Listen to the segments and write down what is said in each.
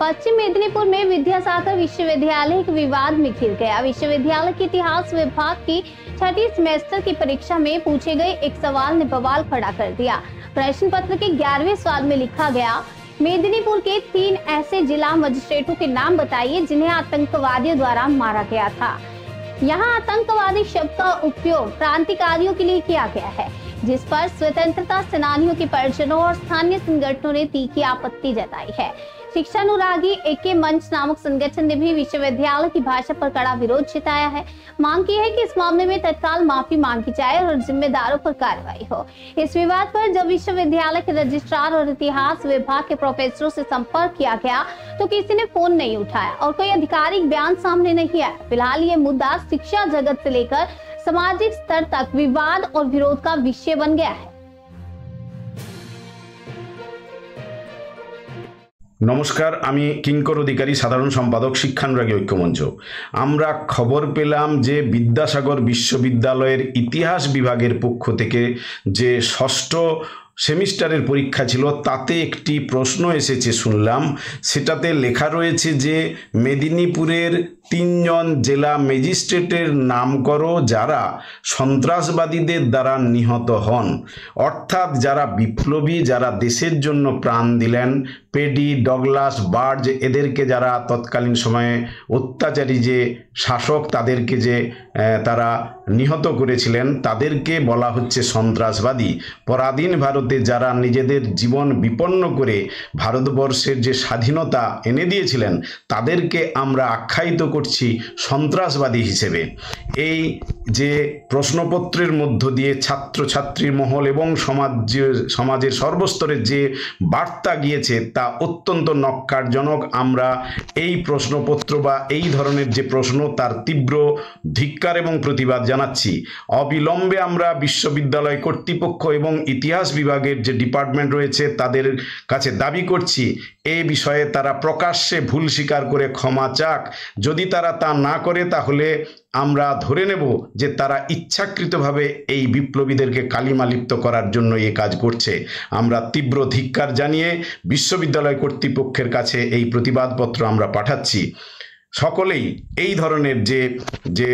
पश्चिम मेदिनीपुर में विद्यासागर विश्वविद्यालय एक विवाद में घिर गया। विश्वविद्यालय के इतिहास विभाग की छठी सेमेस्टर की परीक्षा में पूछे गए एक सवाल ने बवाल खड़ा कर दिया। प्रश्न पत्र के 11वें सवाल में लिखा गया, मेदिनीपुर के 3 ऐसे जिला मजिस्ट्रेटों के नाम बताइए जिन्हें आतंकवादियों द्वारा मारा गया था। यहाँ आतंकवादी शब्द का उपयोग क्रांतिकारियों के लिए किया गया है, जिस पर स्वतंत्रता सेनानियों के परिजनों और स्थानीय संगठनों ने तीखी आपत्ति जताई है। शिक्षानुरागी एके मंच नामक संगठन ने भी विश्वविद्यालय की भाषा पर कड़ा विरोध जताया है। मांग की है कि इस मामले में तत्काल माफी मांगी जाए और जिम्मेदारों पर कार्रवाई हो। इस विवाद पर जब विश्वविद्यालय के रजिस्ट्रार और इतिहास विभाग के प्रोफेसरों से संपर्क किया गया तो किसी ने फोन नहीं उठाया और कोई आधिकारिक बयान सामने नहीं आया। फिलहाल ये मुद्दा शिक्षा जगत से लेकर सामाजिक स्तर तक विवाद और विरोध का विषय बन गया है। नमस्कार, आमी किंकर अधिकारी साधारण सम्पादक शिक्षानुरागी ऐक्यमंच। आमरा खबर पेलाम जे विद्यासागर विश्वविद्यालयेर इतिहास विभागेर पक्ष थेके जे षष्ठ सेमिस्टारेर परीक्षा छिलो ताते एकटी प्रश्न एसेছে শুনলাম। সেটাতে লেখা রয়েছে যে মেদিনীপুরের 3 জন জেলা ম্যাজিস্ট্রেটের নাম করো যারা সন্ত্রাসবাদীদের দ্বারা নিহত হন, অর্থাৎ যারা বিপ্লবী, যারা দেশের জন্য প্রাণ দিলেন, পেডি, ডগলাস, বার্জ এদেরকে যারা তৎকালীন সময়ে অত্যাচারী যে শাসক তাদেরকে যে তারা নিহত করেছিলেন তাদেরকে বলা হচ্ছে সন্ত্রাসবাদী। পরাধীন ভারতে যারা নিজেদের জীবন বিপন্ন করে ভারতবর্ষের যে স্বাধীনতা এনে দিয়েছিলেন তাদেরকে আমরা আখ্যায়িত করছি সন্ত্রাসবাদী হিসেবে। এই যে প্রশ্নপত্রের মধ্য দিয়ে ছাত্রছাত্রীর মহল এবং সমাজের সর্বস্তরের যে বার্তা গিয়েছে তা অত্যন্ত নক্কারজনক। আমরা এই প্রশ্নপত্র বা এই ধরনের যে প্রশ্ন তার তীব্র ধিক্কার এবং প্রতিবাদ জানাচ্ছি। অবিলম্বে আমরা বিশ্ববিদ্যালয় কর্তৃপক্ষ এবং ইতিহাস বিভাগের যে ডিপার্টমেন্ট রয়েছে তাদের কাছে দাবি করছি এই বিষয়ে তারা প্রকাশ্যে ভুল স্বীকার করে ক্ষমা চাক। যদি তারা তা না করে তাহলে আমরা ধরে নেব যে তারা ইচ্ছাকৃতভাবে এই বিপ্লবীদেরকে কালিমালিপ্ত করার জন্য এই কাজ করছে। আমরা তীব্র ধিক্কার জানিয়ে বিশ্ববিদ্যালয় কর্তৃপক্ষের কাছে এই প্রতিবাদপত্র আমরা পাঠাচ্ছি। সকলেই এই ধরনের যে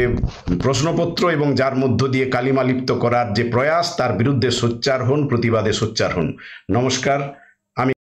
প্রশ্নপত্র এবং যার মধ্য দিয়ে কালিমালিপ্ত করার যে প্রয়াস তার বিরুদ্ধে সোচ্চার হন, প্রতিবাদে সোচ্চার হন। নমস্কার।